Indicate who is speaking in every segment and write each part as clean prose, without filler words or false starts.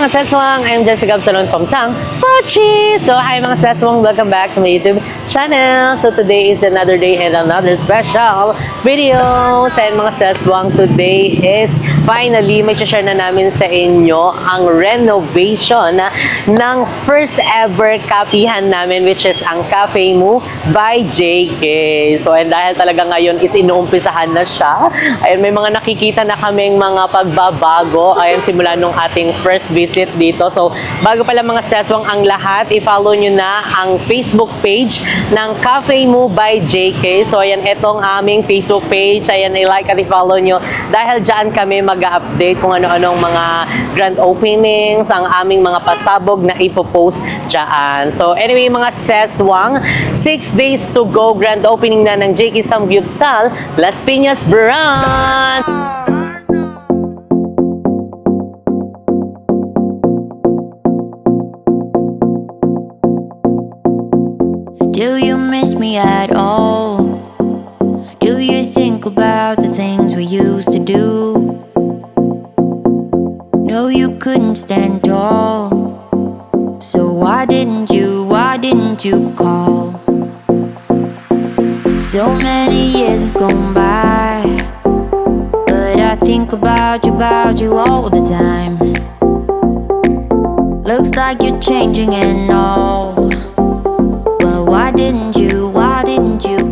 Speaker 1: mga seswang! I'm Jessica Absalon from Sang Pochi! So hi mga seswang! Welcome back to my YouTube channel! So today is another day and another special video! So mga seswang, today is finally may share na namin sa inyo ang renovation ng first ever kapihan namin, which is ang Cafe Mu by JK. So and dahil talaga ngayon is inuumpisahan na siya, ayun, may mga nakikita na kaming mga pagbabago, ayun, simula nung ating first visit dito. So bago pala mga seswang ang lahat, i-follow nyo na ang Facebook page ng Cafe Mu by JK. So ayan, etong aming Facebook page, ayan, i-like at i-follow nyo dahil dyan kami mag-update kung ano-anong mga grand openings, ang aming mga pasabog na ipopost dyan. So anyway mga seswang, 6 days to go, grand opening na ng JK Samgyupsal Las Piñas Branch!
Speaker 2: Do you miss me at all? Do you think about the things we used to do? No, you couldn't stand tall. So why didn't you call? So many years has gone by, but I think about you all the time. Looks like you're changing and all. Why didn't you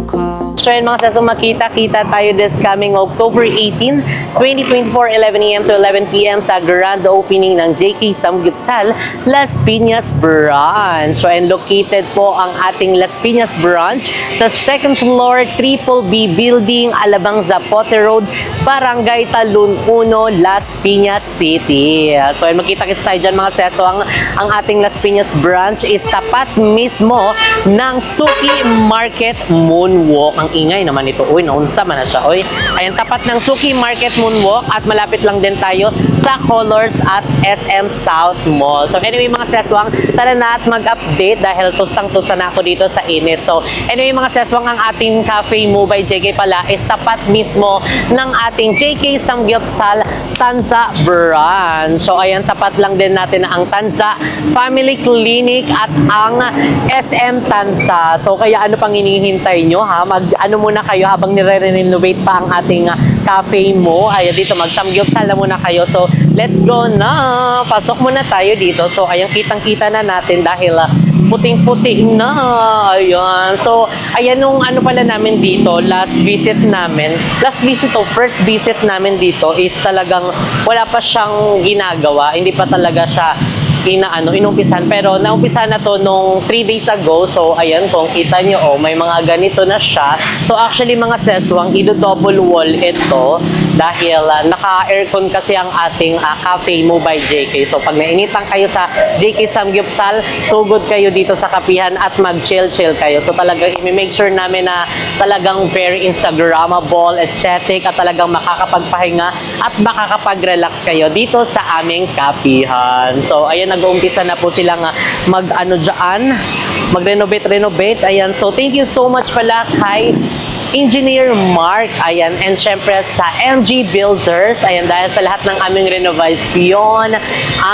Speaker 2: call?
Speaker 1: So yun mga sesong, makita-kita tayo this coming October 18, 2024, 11 a.m. to 11 p.m. sa grand opening ng JK Samgyupsal Las Piñas Branch. So and located po ang ating Las Piñas Branch sa 2nd floor, Triple B Building, Alabang Zapote Road, Barangay Talun 1, Las Piñas City. So and makita-kita tayo dyan mga sesong, ang ating Las Piñas Branch is tapat mismo ng Suki Market Moonwalk. Ang ingay naman ito. Uy, naunsa man na siya. Uy, ayan, tapat ng Suki Market Moonwalk at malapit lang din tayo sa Colors at SM South Mall. So anyway mga seswang, tara na at mag-update dahil tustang-tusta na ako dito sa init. So anyway mga seswang, ang ating Cafe Mu by JK pala is tapat mismo ng ating JK Samgyupsal Tanza Branch. So ayan, tapat lang din natin na ang Tanza Family Clinic at ang SM Tanza. So kaya ano pang hinihintay nyo ha? Ano muna kayo habang nire-renovate pa ang ating Cafe Mu. Ayan, dito mag-samgyupsal na muna kayo. So let's go na! Pasok muna tayo dito. So ayan, kitang-kita na natin dahil puting-puti na. Ayan. So ayan, nung ano pala namin dito, first visit namin dito is talagang wala pa siyang ginagawa. Hindi pa talaga siya inumpisan, pero naumpisan na to nung 3 days ago. So ayan, kung kita nyo, may mga ganito na siya. So actually mga seswang, double wall ito dahil naka-aircon kasi ang ating Cafe Mu by JK. So pag nainitan kayo sa JK Samgyupsal, sugod kayo dito sa kapihan at mag-chill-chill kayo. So talagang i-make sure namin na talagang very Instagrammable, aesthetic, at talagang makakapagpahinga at makakapag-relax kayo dito sa aming kapihan. So ayan, nag-uumpisa na po silang mag-renovate. Ayan, so thank you so much pala kay Engineer Mark, ayan, and syempre sa MG Builders, ayan, dahil sa lahat ng aming renovation,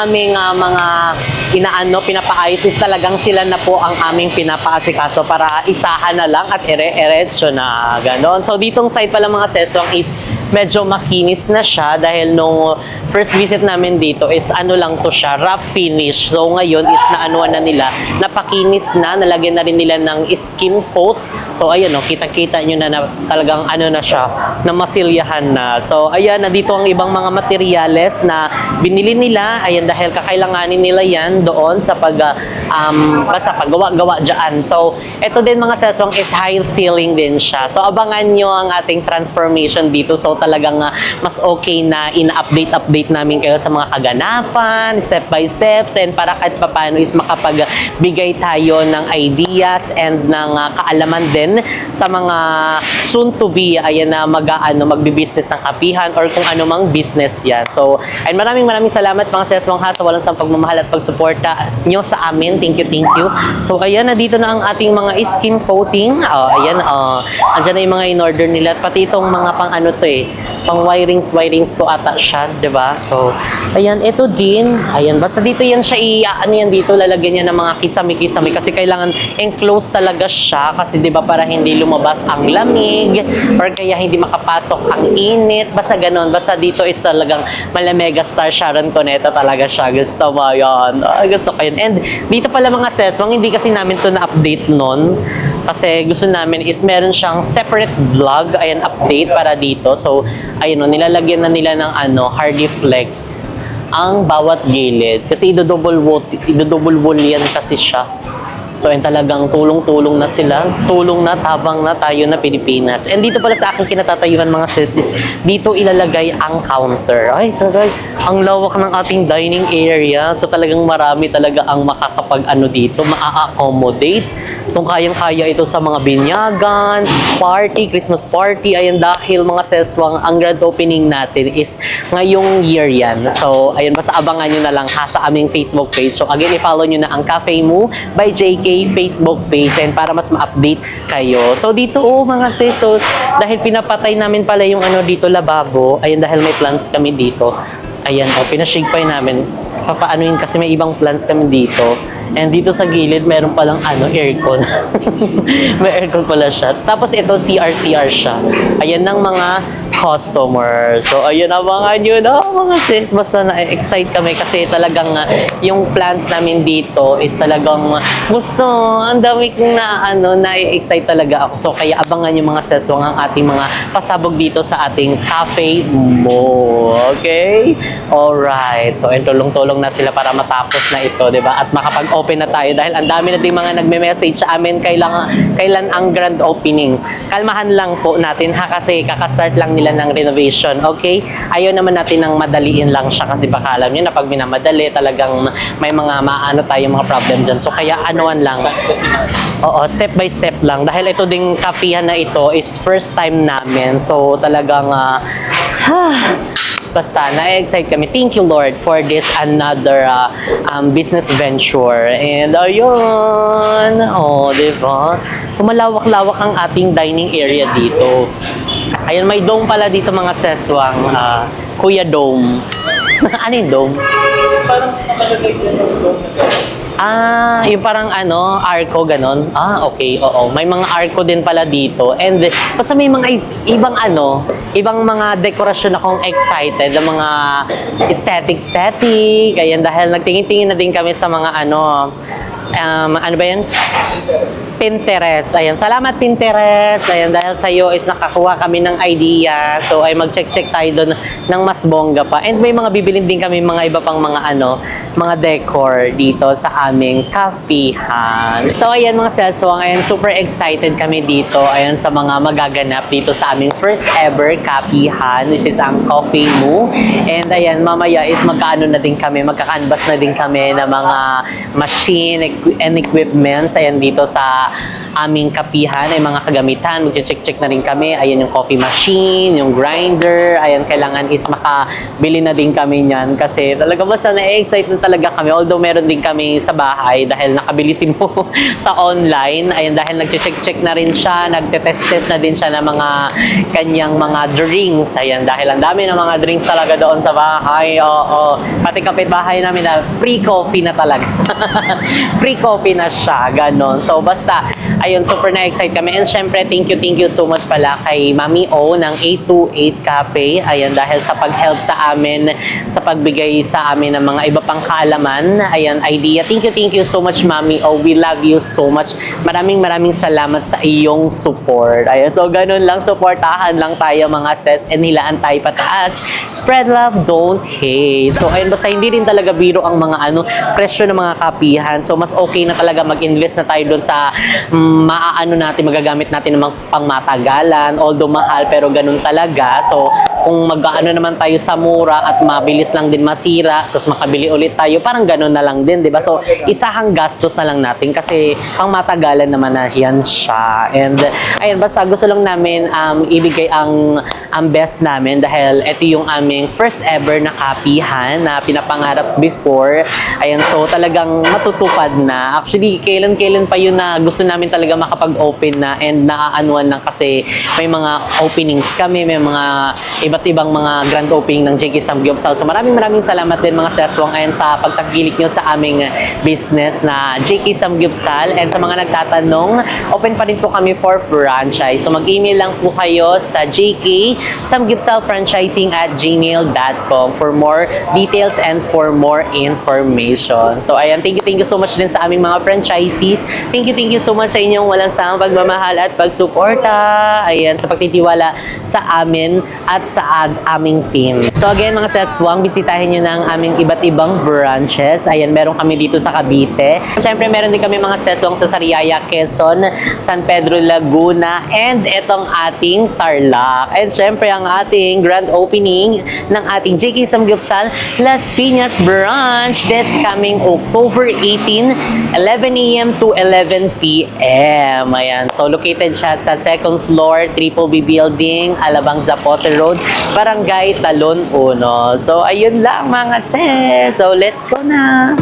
Speaker 1: aming mga pinapaayos, is talagang sila na po ang aming pinapaasikaso para isahan na lang at ere-eretso na ganon. So ditong site pala mga seswang is medyo makinis na siya dahil nung first visit namin dito is lang to siya, rough finish. So ngayon is naanuan na nila, napakinis na, nalagyan na rin nila ng skin coat. So ayan, kita-kita nyo na talagang na siya, na masilyahan na. So ayan, nandito ang ibang mga materyales na binili nila, ayan, dahil kakailanganin nila yan doon sa basta paggawa-gawa dyan. So ito din mga seswang is high ceiling din siya. So abangan nyo ang ating transformation dito. So talagang mas okay na ina-update namin kayo sa mga kaganapan, step by steps, and para kahit paano is makapagbigay tayo ng ideas and ng kaalaman din din sa mga soon to be, ayan na magbi-business ng kapihan or kung ano mang business yan. So, ayun, maraming salamat mga seswang ha sa walang sampang pagmamahal at pagsuporta nyo sa amin. Thank you. So, ayan, nandito na ang ating mga skin coating. Ayan, andyan na yung mga in-order nila. Pati itong mga pang ano to pang wirings to ata siya, diba? So, ayan, ito din. Ayan, basta dito yan siya dito, lalagyan niya ng mga kisame-kisame kasi kailangan enclosed talaga siya kasi diba para hindi lumabas ang lamig or kaya hindi makapasok ang init. Basta ganun. Basta dito is talagang mega star Sharon Cuneta talaga siya. Gusto mo yun. Gusto ko yun. And dito pala mga seswang, hindi kasi namin to na-update nun. Kasi gusto namin is meron siyang separate vlog, ayan, update para dito. So, ayun, nilalagyan na nila ng Hardy Flex ang bawat gilid. Kasi idodouble wool yan kasi siya. So, ayun, talagang tulong-tulong na sila. Tulong na, tabang na tayo na Pilipinas. And dito pala sa aking kinatatayuan mga sis is dito ilalagay ang counter. Ay, talaga, ang lawak ng ating dining area. So, talagang marami talaga ang dito, maa-accommodate. So, kayang-kaya ito sa mga binyagan, party, Christmas party. Ayan, dahil mga seswang, ang grand opening natin is ngayong year yan. So, ayun, basta abangan nyo na lang ha sa aming Facebook page. So, again, i-follow nyo na ang Cafe Mu by JK Facebook page and para mas ma-update kayo. So, dito mga sis, so, dahil pinapatay namin pala yung dito lababo, ayun, dahil may plants kami dito. Ayan, pinashake pa namin. Papaanoin kasi may ibang plants kami dito. And dito sa gilid, meron palang aircon. May aircon pala siya. Tapos ito, CR siya. Ayan ng mga customers. So, ayun, abangan nyo na mga sis. Basta na-excite kami kasi talagang yung plants namin dito is talagang gusto. Ang dami kong na-excite talaga ako. So, kaya abangan nyo mga seswang ang ating mga pasabog dito sa ating Cafe Mo. Okay? Alright. So, tulong-tulong na sila para matapos na ito, diba? At makapag-open na tayo dahil ang dami na ding mga nagme-message sa amin kailan ang grand opening. Kalmahan lang po natin ha kasi kakastart lang nila ng renovation. Okay? Ayaw naman natin ng madaliin lang siya kasi baka alam nyo na pag minamadali talagang may mga tayong mga problem dyan. So, kaya anuan lang. Oo, step by step lang. Dahil ito ding kapihan na ito is first time namin. So, talagang basta, na-excite kami. Thank you, Lord, for this another business venture. And ayun. Oh, diba? So, malawak-lawak ang ating dining area dito. Ayun, may dome pala dito mga seswang. Kuya Dome. Ano yung dome?
Speaker 3: Parang nakalagay dyan yung dome na gano'n.
Speaker 1: Yung parang arco, ganon. Okay, oo. May mga arco din pala dito. And basta may mga ibang mga dekorasyon akong excited. Ang mga aesthetic. Ayan, dahil nagtingin-tingin na din kami sa mga ano ba yan? Pinterest. Ayan, salamat Pinterest. Ayan, dahil sa iyo is nakakuha kami ng idea. So, ay mag-check tayo doon ng mas bongga pa. And may mga bibilin din kami mga iba pang mga mga decor dito sa aming kapihan. So, ayan mga seswang, ayan, super excited kami dito. Ayan, sa mga magaganap dito sa aming first ever kapihan, which is ang Coffee Mu. And ayan, mamaya is magka-canvas na din kami ng mga machine and equipments. Ayan, dito sa aming kapihan ay mga kagamitan. Mag-check na rin kami. Ayan yung coffee machine, yung grinder. Ayan, kailangan is makabili na din kami niyan kasi talaga basta na-excite na talaga kami. Although meron din kami sa bahay dahil nakabili si Mo sa online. Ayan, dahil nag-check na rin siya. Nagte-test na din siya ng mga kanyang mga drinks. Ayan, dahil ang dami ng mga drinks talaga doon sa bahay. Oo. Pati kapitbahay namin na free coffee na talaga. Free coffee na siya. Ganon. So, basta, ayun, super na-excite kami. And syempre, thank you so much pala kay Mami O ng 828 Cafe. Ayun, dahil sa pag-help sa amin, sa pagbigay sa amin ng mga iba pang kaalaman. Ayun, idea. Thank you so much, Mami O. We love you so much. Maraming salamat sa iyong support. Ayun, so ganun lang. Supportahan lang tayo mga sis and hilaan tayo pataas. Spread love, don't hate. So, ayun, basta hindi rin talaga biro ang mga presyo ng mga kapihan. So, mas okay na talaga mag-invest na tayo doon sa magagamit natin ng pangmatagalan, although mahal pero ganun talaga. So, kung mag-ano naman tayo sa mura at mabilis lang din masira, tapos makabili ulit tayo, parang ganun na lang din, di ba? So, isahang gastos na lang natin kasi pang matagalan naman na yan siya. And, ayun, basta gusto lang namin ibigay ang best namin dahil ito yung aming first ever na kapihan na pinapangarap before. Ayun, so talagang matutupad na. Actually, kailan-kailan pa yun na gusto namin talaga makapag-open na and naaanuan lang kasi may mga openings kami, may mga iba't ibang mga grand opening ng JK Samgyupsal. So maraming salamat din mga seswang ayan sa pagtangkilik nyo sa aming business na JK Samgyupsal. And sa mga nagtatanong, open pa rin po kami for franchise. So mag-email lang po kayo sa jksamgyupsalfranchising@gmail.com for more details and for more information. So ayan, thank you so much din sa aming mga franchisees. Thank you so much sa inyong walang sawang pagmamahal at pagsuporta. Ayan, sa pagtitiwala sa amin at sa aming team. So again mga seswang, bisitahin nyo ng aming iba't ibang branches. Ayan, meron kami dito sa Cavite. Siyempre, meron din kami mga seswang sa Sariaya, Quezon, San Pedro, Laguna, and etong ating Tarlac. And siyempre, ang ating grand opening ng ating JK Samgyupsal Las Piñas branch this coming October 18, 11 a.m. to 11 p.m. Ayan. So, located siya sa second floor, Triple B Building, Alabang Zapote Road, Barangay Talon 1. So, ayun lang mga sis. So, let's go na!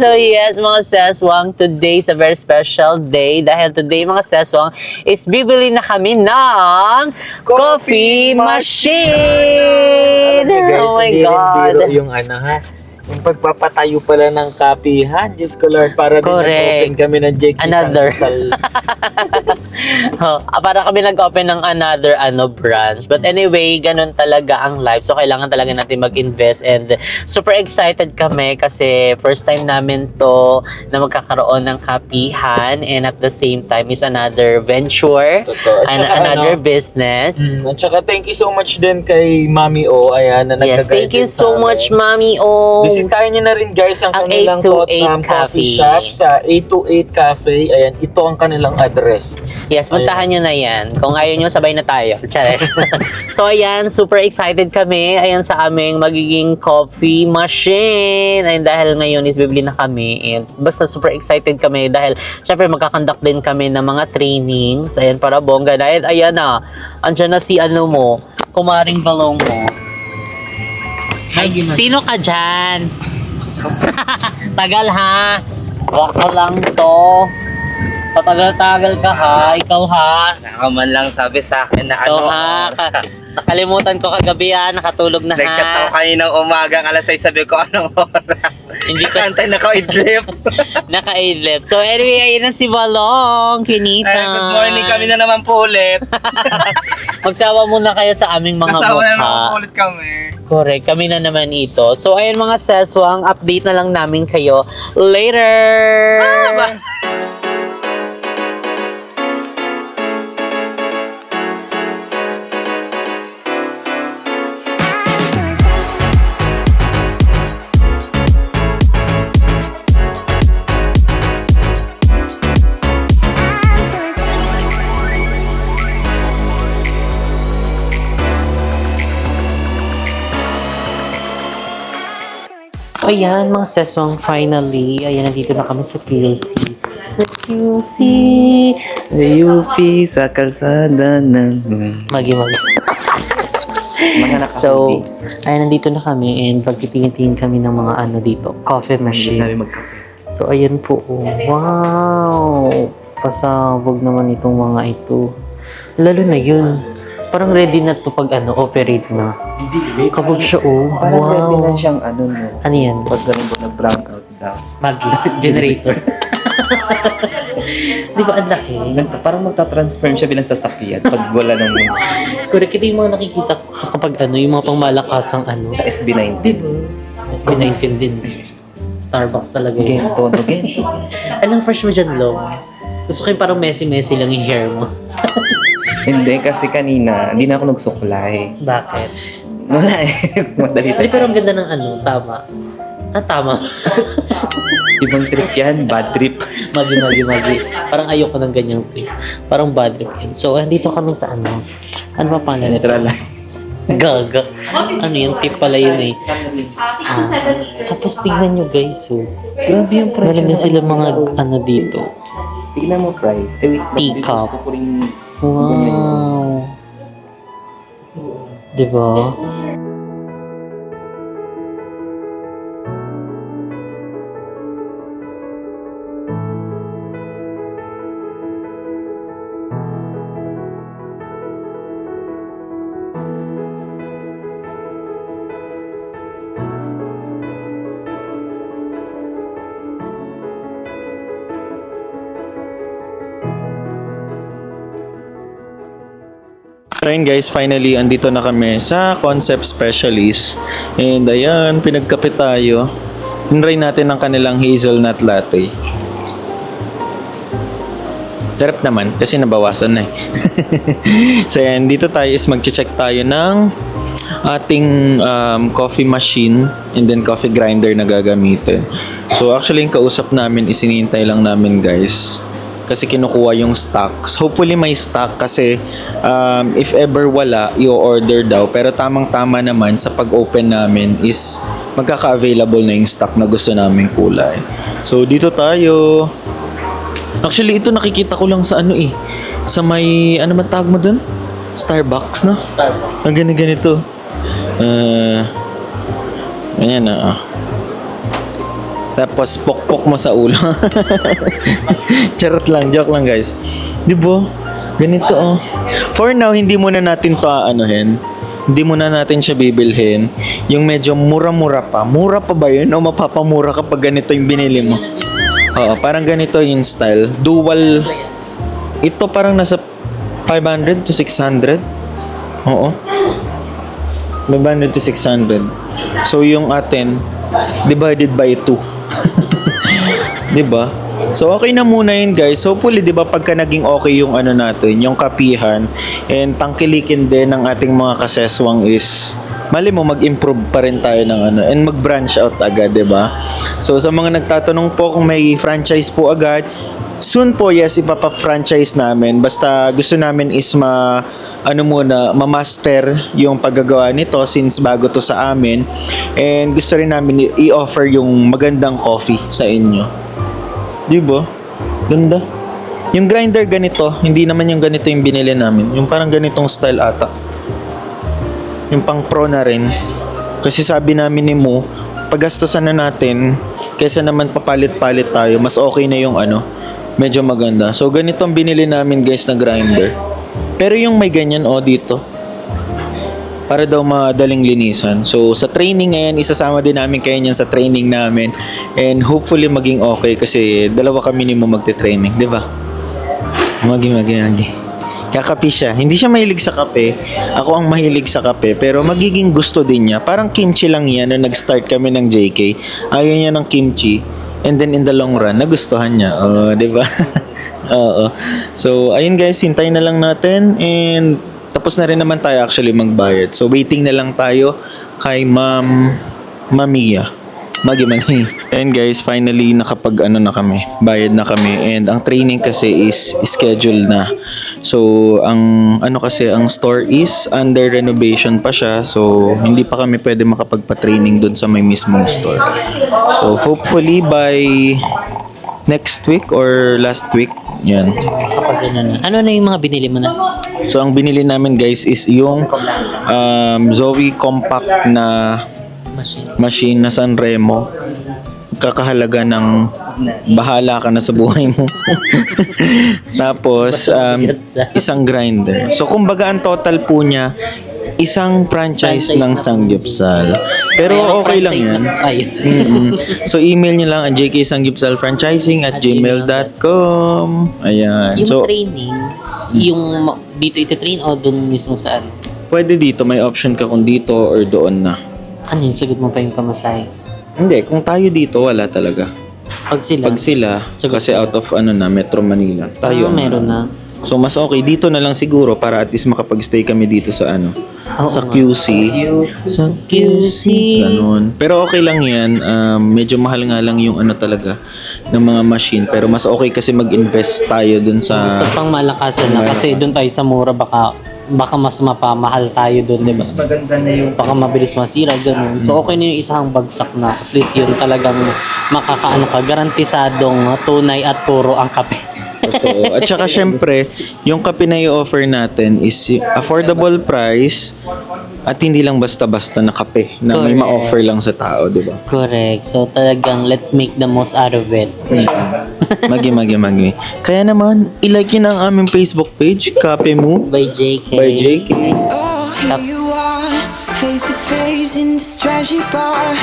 Speaker 1: So yes, mga seswang, today is a very special day dahil today mga seswang is bibili na kami ng coffee machine! Oh my God!
Speaker 3: Yung ano ha, yung pagpapatayo pala ng kapihan, Diyos ko Lord, para din
Speaker 1: Correct.
Speaker 3: nag-open kami ng JK
Speaker 1: Another.
Speaker 3: Samgyupsal.
Speaker 1: Para kami nag-open ng another branch. But anyway, ganun talaga ang life. So, kailangan talaga natin mag-invest and super excited kami kasi first time namin to na magkakaroon ng kapihan and at the same time is another venture
Speaker 3: Totoo. At
Speaker 1: and
Speaker 3: saka,
Speaker 1: another business.
Speaker 3: At saka thank you so much din kay Mami O, ayan, na
Speaker 1: Yes,
Speaker 3: nagka-guide
Speaker 1: thank you
Speaker 3: din
Speaker 1: so
Speaker 3: sa amin.
Speaker 1: much, Mami O.
Speaker 3: Bisitahin niyo na rin guys ang
Speaker 1: Ang
Speaker 3: kanilang
Speaker 1: 828
Speaker 3: coffee
Speaker 1: Cafe.
Speaker 3: shop sa 828 Cafe. Ayan, ito ang kanilang address.
Speaker 1: Yes, puntahan nyo na yan. Kung ayaw nyo, sabay na tayo. Chares. So, ayan, super excited kami. Ayan sa aming magiging coffee machine. Ayun, dahil ngayon is bibili na kami. And basta super excited kami dahil syempre magkakandak din kami ng mga trainings. Ayan, para bongga. Dahil, ayan na, andyan na si ano mo, kumaring balong mo. Ay, sino ka dyan? Tagal ha. Waka lang to. Patagal-tagal ka ha. Ikaw ha.
Speaker 4: Nakaman lang sabi sa akin na
Speaker 1: Ikaw
Speaker 4: ano.
Speaker 1: ha. Nakalimutan ko kagabi ha. Nakatulog na
Speaker 4: Nag-chat ako
Speaker 1: ha.
Speaker 4: kaninang umagang alas 6, sabi ko anong oras.
Speaker 1: Hindi ko
Speaker 4: Nakantay na ko idlip.
Speaker 1: naka-idlip. So anyway, ayun na si Balong. Kinita.
Speaker 4: Good morning, kami na naman po ulit.
Speaker 1: Magsawa muna kayo sa aming mga
Speaker 4: Kasama na naman
Speaker 1: mukha.
Speaker 4: po ulit kami.
Speaker 1: Correct, kami na naman ito. So ayun mga seswang, update na lang namin kayo later. Ayan, mga seswang, finally. Ayan, nandito na kami sa PLC. Sa QC.
Speaker 4: UP sa kalsada ng
Speaker 1: Magi-magi. So, ayan, nandito na kami and pagtitingin-tingin kami ng mga ano dito, coffee machine. So, ayan po. Oh. Wow! Pasabog naman itong mga ito. Lalo na yun. Parang ready na to pag ano, operate na. Kabog siya, oh.
Speaker 3: Parang
Speaker 1: Wow.
Speaker 3: ready na siyang ano no.
Speaker 1: Ano yan?
Speaker 3: Pag ganun po nag-brown out daw.
Speaker 1: Magi. Generator. Di ba ang laki?
Speaker 4: Parang magta-transform siya bilang sasakyan pag wala nang
Speaker 1: Correct, ito yung mga nakikita ko kapag ano, yung mga pangmalakasang ano.
Speaker 4: sa SB19.
Speaker 1: Di ba? SB19 din. Starbucks talaga yun.
Speaker 4: Gento, no, gento.
Speaker 1: Alam, fresh mo dyan, Lo. Gusto ko yung parang messy-messy lang yung hair mo.
Speaker 4: Hindi, kasi kanina, hindi na ako nagsuklay.
Speaker 1: Bakit?
Speaker 4: Wala eh. Madali
Speaker 1: Ay,
Speaker 4: tayo.
Speaker 1: pero ang ganda ng ano, tama. Tama.
Speaker 4: Ibang trip yan, bad trip.
Speaker 1: Magi. Parang ayoko ng ganyang trip. Parang bad trip yan. So, andito kami sa ano. Ano ba pala?
Speaker 4: Centralize.
Speaker 1: Gaga. Ano yun? Tip pala yun eh. Tapos tingnan nyo guys, oh.
Speaker 4: Grabe yung price.
Speaker 1: Meron din sila mga ano dito.
Speaker 4: Tignan mo price. Eh, wait.
Speaker 1: Teacup.
Speaker 4: Gusto ko rin...
Speaker 1: Wow. Diba?
Speaker 5: So ayun guys, finally andito na kami sa Concept Specialist. And ayan, pinagkapit tayo. Tinry natin ang kanilang hazelnut latte. Sarap naman kasi nabawasan na eh. So ayan, dito tayo is mag-check tayo ng ating coffee machine and then coffee grinder na gagamitin. So actually yung kausap namin is hinihintay lang namin guys. Kasi kinukuha yung stocks. Hopefully may stock kasi if ever wala, i-order daw. Pero tamang-tama naman sa pag-open namin is magkaka-available na yung stock na gusto naming kulay. So dito tayo. Actually ito nakikita ko lang sa ano eh. Sa may, ano man tawag mo dun? Starbucks, no?
Speaker 1: Starbucks.
Speaker 5: Ang ganito. Ganyan na. Tapos pokpok mo sa ulo. Charot lang, joke lang guys. 'Di ba? Ganito oh. For now, hindi muna natin pa anuhin. Hindi muna natin siya bibilhin. Yung medyo mura-mura pa. Mura pa ba 'yun o mapapamura kapag ganito yung binili mo? Oo, parang ganito yung style. Dual. Ito parang nasa 500 to 600. Oo. 500 to 600. So yung atin divided by 2. 'Di ba? So okay na muna yun guys. Hopefully 'di ba pagka naging okay yung ano natin, yung kapihan and tangkilikin din ng ating mga kaseswang is mali mo mag-improve pa rin tayo ng ano and mag-branch out agad, 'di ba? So sa mga nagtatanong po kung may franchise po agad, soon po yes ipapa-franchise namin. Basta gusto namin is ma-master yung paggagawa nito since bago to sa amin and gusto rin namin i-offer yung magandang coffee sa inyo. Di ba? Ganda. Yung grinder ganito, hindi naman yung ganito yung binili namin. Yung parang ganitong style ata. Yung pang pro na rin. Kasi sabi namin ni Mo, paggastosan na natin, kaysa naman papalit-palit tayo, mas okay na yung ano, medyo maganda. So ganito ang binili namin guys na grinder. Pero yung may ganyan dito, para daw madaling linisan. So sa training ngayon, isasama din namin kayo niyan sa training namin and hopefully maging okay kasi dalawa kami ni Mo magte-training, di ba? Magi. Kakape siya. Hindi siya mahilig sa kape. Ako ang mahilig sa kape pero magiging gusto din niya. Parang kimchi lang yan nung nag-start kami ng JK. Ayaw niya ng kimchi and then in the long run nagustuhan niya. Di ba? Oo. So ayun guys, hintayin na lang natin and tapos na rin naman tayo actually magbayad. So waiting na lang tayo kay Mamiya. Magi. And guys, finally nakapag na kami. Bayad na kami and ang training kasi is scheduled na. So ang ang store is under renovation pa siya. So hindi pa kami pwede makapagpa-training doon sa may mismong store. So hopefully by next week or last week, yan.
Speaker 1: Kapag na. Ano na yung mga binili mo na?
Speaker 5: So ang binili namin guys is yung Zoe compact na machine na Sanremo. Kakahalaga ng bahala ka na sa buhay mo. Tapos isang grinder. So kumbaga ang total po niya isang franchise ng Sanggipsal. Pero
Speaker 1: Kaya
Speaker 5: okay lang
Speaker 1: franchise
Speaker 5: yan.
Speaker 1: na tayo.
Speaker 5: So, email nyo lang ang jksanggipsalfranchising@gmail.com. Ayan.
Speaker 1: Yung
Speaker 5: So,
Speaker 1: training, dito iti-train o doon mismo saan?
Speaker 5: pwede dito. May option ka kung dito or doon na.
Speaker 1: Ano yun? Sagot mo pa yung pamasahe.
Speaker 5: Hindi. Kung tayo dito, wala talaga.
Speaker 1: Pag sila,
Speaker 5: Pag sila,
Speaker 1: Sagot
Speaker 5: kasi out of Metro Manila. Tayo.
Speaker 1: meron na.
Speaker 5: So, mas okay dito na lang siguro para at least makapag-stay kami dito sa
Speaker 1: Oo
Speaker 5: sa
Speaker 1: nga.
Speaker 5: QC. Sa QC. Ganun. Pero okay lang yan. Medyo mahal nga lang yung talaga ng mga machine. Pero mas okay kasi mag-invest tayo dun sa...
Speaker 1: Sa pang malakasan na kasi doon tayo sa mura baka mas mapamahal tayo doon, di ba?
Speaker 4: Mas maganda na yung
Speaker 1: Baka mabilis masira, ganun. So, okay na yung isang bagsak na. At least yun talagang makakaano ka. Garantisadong tunay at puro ang kape.
Speaker 5: Totoo. At saka syempre, yung kape na i-offer natin is affordable price at hindi lang basta-basta na kape na may
Speaker 1: Correct.
Speaker 5: ma-offer lang sa tao, di ba?
Speaker 1: Correct. So, talagang let's make the most out of it.
Speaker 5: Magi. Kaya naman, i-like yun ang aming Facebook page, Kape Mo.
Speaker 1: By JK.
Speaker 5: By JK.
Speaker 6: Oh, here you are, face to face in this trashy bar.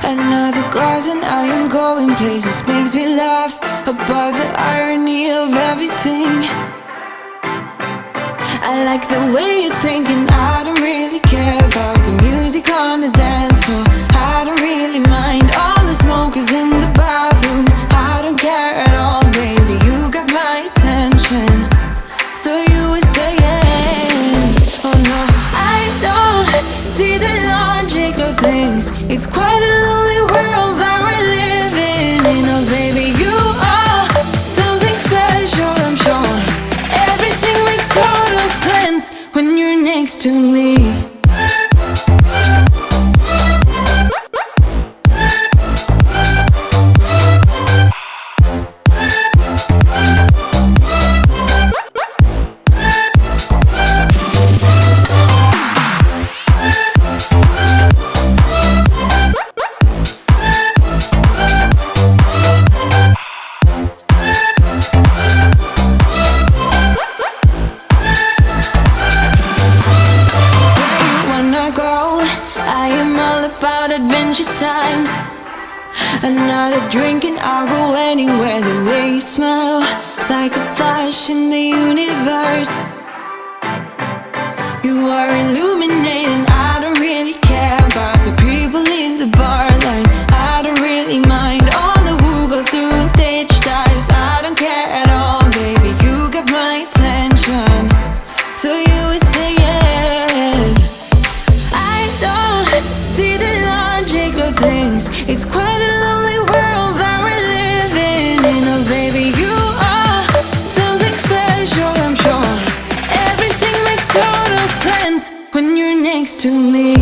Speaker 6: Another glass and I am going places. Makes me laugh about the irony of everything. I like the way you're thinking. I don't really care about the music on the dance floor. I don't really mind all the smokers in the bathroom. I don't care at all, baby. You got my attention. So you were saying, oh no, I don't see the logic of things. It's quite a lonely world that we're living in. Oh baby, you are something special, I'm sure. Everything makes total sense when you're next to me. Wanna go? I am all about adventure times. Another drink and I'll go anywhere. The way you smell, like a flash in the universe. You are illuminating. I don't really care about the people in the bar line. I don't really mind all the who goes doing stage dives. I don't care at all, baby. You got my attention. So you were saying, I don't see the logic of things. It's quite a lonely world that we're living in. Oh baby, you are something special, I'm sure. Everything makes total sense when you're next to me.